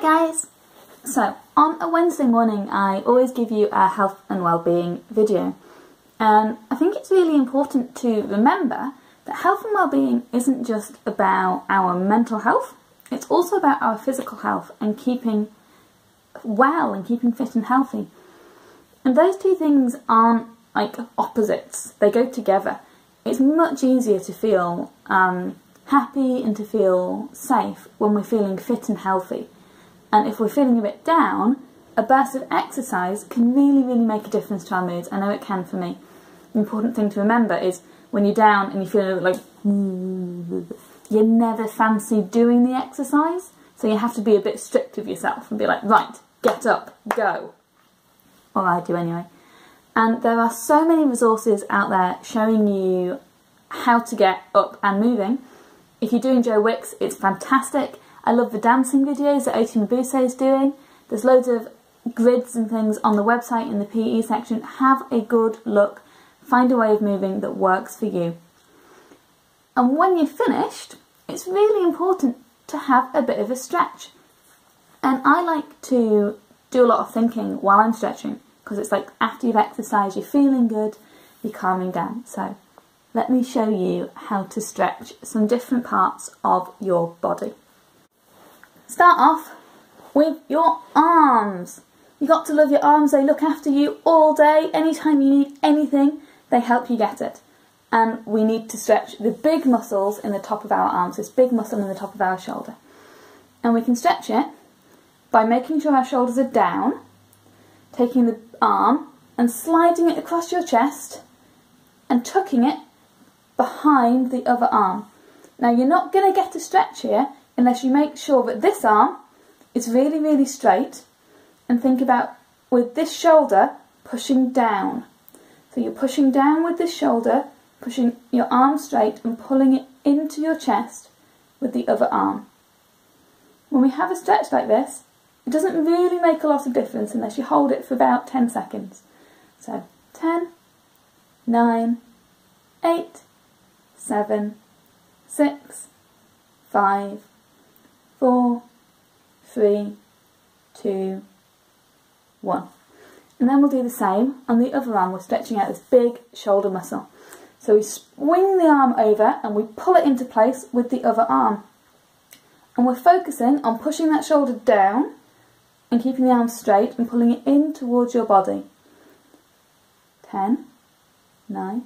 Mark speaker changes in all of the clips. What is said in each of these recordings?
Speaker 1: Hi guys! So, on a Wednesday morning I always give you a health and wellbeing video, and I think it's really important to remember that health and wellbeing isn't just about our mental health, it's also about our physical health and keeping well and keeping fit and healthy. And those two things aren't like opposites, they go together. It's much easier to feel happy and to feel safe when we're feeling fit and healthy. And if we're feeling a bit down, a burst of exercise can really make a difference to our moods. I know it can for me. The important thing to remember is when you're down and you feel like you never fancy doing the exercise, so you have to be a bit strict with yourself and be like, right, get up, go. Or I do anyway. And there are so many resources out there showing you how to get up and moving. If you do enjoy Wix, it's fantastic. I love the dancing videos that Oti Mabuse is doing. There's loads of grids and things on the website in the PE section. Have a good look. Find a way of moving that works for you. And when you're finished, it's really important to have a bit of a stretch. And I like to do a lot of thinking while I'm stretching, because it's like after you've exercised, you're feeling good, you're calming down. So let me show you how to stretch some different parts of your body. Start off with your arms. You've got to love your arms, they look after you all day. Anytime you need anything, they help you get it. And we need to stretch the big muscles in the top of our arms, this big muscle in the top of our shoulder. And we can stretch it by making sure our shoulders are down, taking the arm and sliding it across your chest and tucking it behind the other arm. Now you're not going to get a stretch here unless you make sure that this arm is really straight, and think about with this shoulder pushing down. So you're pushing down with this shoulder, pushing your arm straight and pulling it into your chest with the other arm. When we have a stretch like this, it doesn't really make a lot of difference unless you hold it for about 10 seconds. So 10, 9, 8, 7, 6, 5, 4, 3, 2, 1. And then we'll do the same on the other arm. We're stretching out this big shoulder muscle. So we swing the arm over and we pull it into place with the other arm. And we're focusing on pushing that shoulder down and keeping the arm straight and pulling it in towards your body. 10, 9.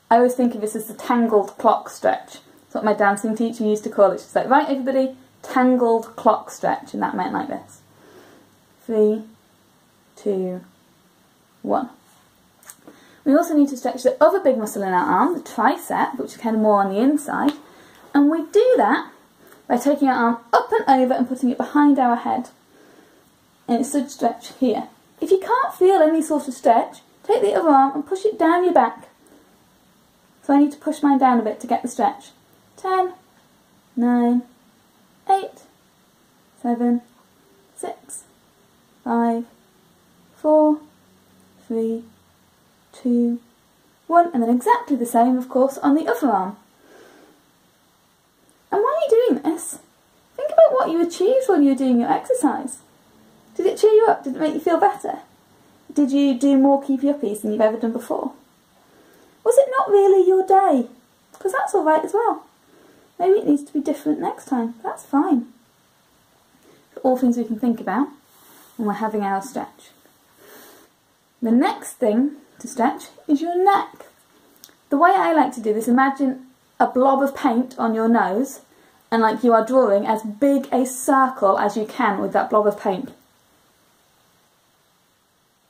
Speaker 1: I always think of this as the tangled clock stretch. That's what my dancing teacher used to call it. She's like, right everybody, tangled clock stretch, and that meant like this. 3, 2, 1. We also need to stretch the other big muscle in our arm, the tricep, which is kind of more on the inside, and we do that by taking our arm up and over and putting it behind our head. And it's a stretch here. If you can't feel any sort of stretch, take the other arm and push it down your back. So I need to push mine down a bit to get the stretch. 10, 9, 8, 7, 6, 5, 4, 3, 2, 1. And then exactly the same, of course, on the other arm. And while you're doing this, think about what you achieved when you were doing your exercise. Did it cheer you up? Did it make you feel better? Did you do more keepy-uppies than you've ever done before? Was it not really your day? Because that's alright as well. Maybe it needs to be different next time. That's fine. All things we can think about when we're having our stretch. The next thing to stretch is your neck. The way I like to do this, imagine a blob of paint on your nose and like you are drawing as big a circle as you can with that blob of paint.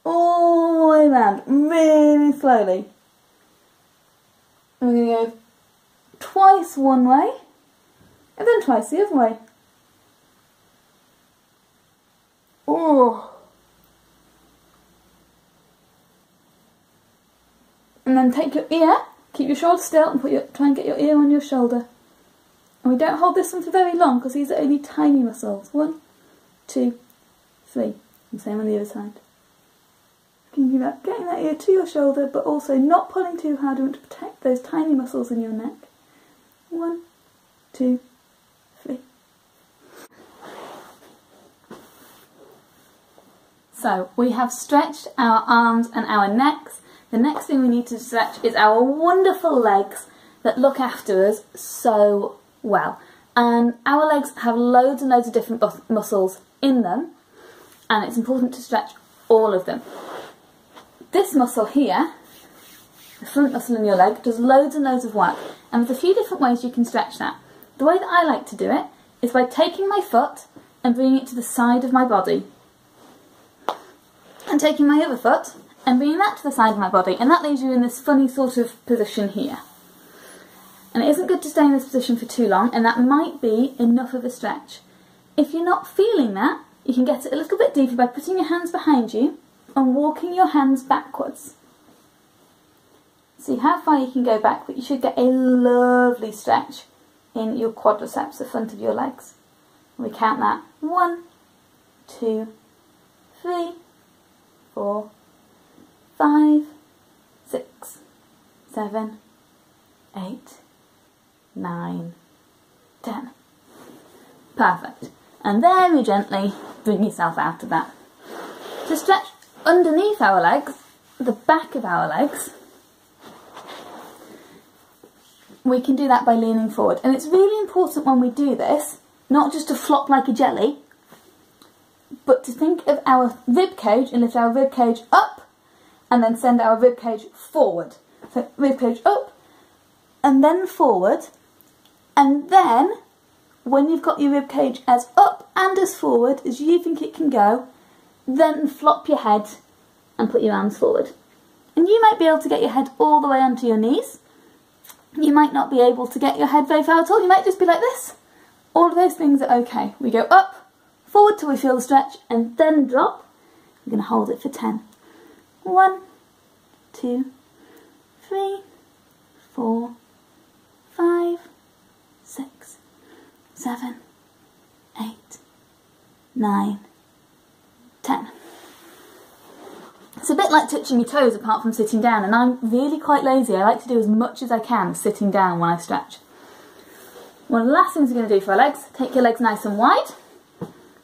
Speaker 1: All the way around, really slowly. And we're going to go twice one way and then twice the other way. Oh. And then take your ear, keep your shoulder still and try and get your ear on your shoulder. And we don't hold this one for very long because these are only tiny muscles. 1, 2, 3. And same on the other side. Thinking about getting that ear to your shoulder but also not pulling too hard. You want to protect those tiny muscles in your neck. 1, 2, 3. So we have stretched our arms and our necks. The next thing we need to stretch is our wonderful legs that look after us so well. And our legs have loads and loads of different muscles in them, and it's important to stretch all of them. This muscle here, the front muscle in your leg, does loads and loads of work, and there's a few different ways you can stretch that. The way that I like to do it is by taking my foot and bringing it to the side of my body, and taking my other foot and bringing that to the side of my body, and that leaves you in this funny sort of position here. And it isn't good to stay in this position for too long, and that might be enough of a stretch. If you're not feeling that, you can get it a little bit deeper by putting your hands behind you and walking your hands backwards. See how far you can go back, but you should get a lovely stretch in your quadriceps, the front of your legs. And we count that. 1, 2, 3, 4, 5, 6, 7, 8, 9, 10. Perfect. And very gently bring yourself out of that. To stretch underneath our legs, the back of our legs, we can do that by leaning forward. And it's really important when we do this, not just to flop like a jelly, but to think of our rib cage and lift our rib cage up and then send our rib cage forward. So rib cage up and then forward, and then when you've got your rib cage as up and as forward as you think it can go, then flop your head and put your arms forward. And you might be able to get your head all the way onto your knees. You might not be able to get your head very far at all. You might just be like this. All of those things are okay. We go up, forward till we feel the stretch, and then drop. We're going to hold it for 10. 1, 2, 3, 4, 5, 6, 7, 8, 9, 10. It's a bit like touching your toes apart from sitting down, and I'm really quite lazy. I like to do as much as I can sitting down when I stretch. One of the last things we're going to do for our legs, take your legs nice and wide.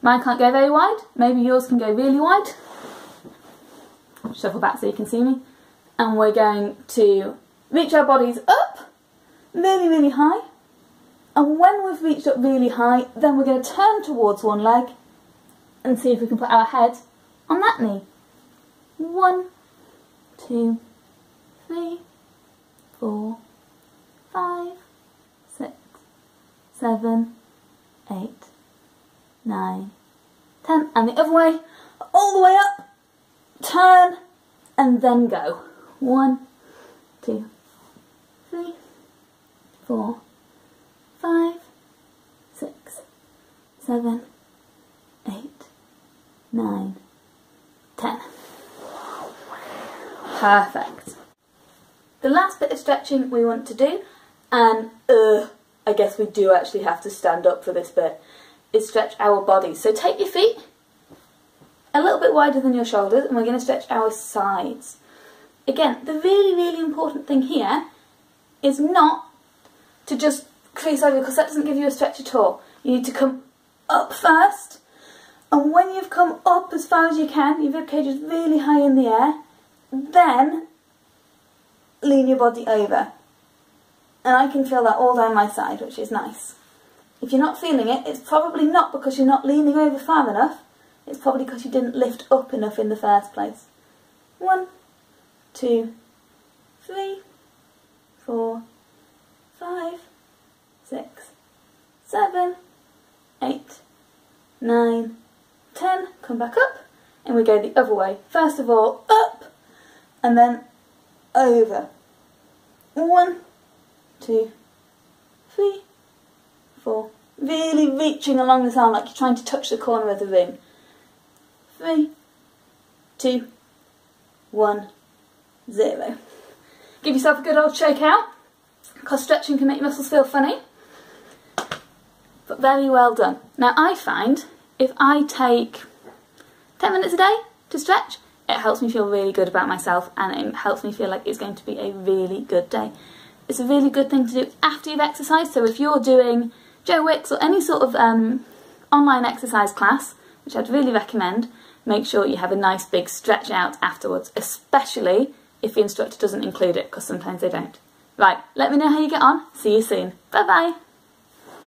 Speaker 1: Mine can't go very wide, maybe yours can go really wide. Shuffle back so you can see me. And we're going to reach our bodies up, really, really high. And when we've reached up really high, then we're going to turn towards one leg and see if we can put our head on that knee. 1, 2, 3, 4, 5, 6, 7, 8, 9, 10. And the other way, all the way up, turn, and then go. 1, 2, 3, 4, 5, 6, 7, 8, 9, 10. Perfect. The last bit of stretching we want to do, and I guess we do actually have to stand up for this bit, is stretch our bodies. So take your feet a little bit wider than your shoulders, and we're going to stretch our sides. Again, the really, really important thing here is not to just crease over, because that doesn't give you a stretch at all. You need to come up first, and when you've come up as far as you can, your rib cage is really high in the air, then lean your body over. And I can feel that all down my side, which is nice. If you're not feeling it, it's probably not because you're not leaning over far enough. It's probably because you didn't lift up enough in the first place. 1, 2, 3, 4, 5, 6, 7, 8, 9, 10. Come back up, and we go the other way. First of all, up, and then over. 1, 2, 3, 4. Really reaching along this arm like you're trying to touch the corner of the room. 3, 2, 1, 0. Give yourself a good old shake out, because stretching can make your muscles feel funny. But very well done. Now I find if I take 10 minutes a day to stretch, it helps me feel really good about myself, and it helps me feel like it's going to be a really good day. It's a really good thing to do after you've exercised. So if you're doing Joe Wicks or any sort of online exercise class, which I'd really recommend, make sure you have a nice big stretch out afterwards, especially if the instructor doesn't include it, because sometimes they don't. Right, let me know how you get on. See you soon. Bye bye.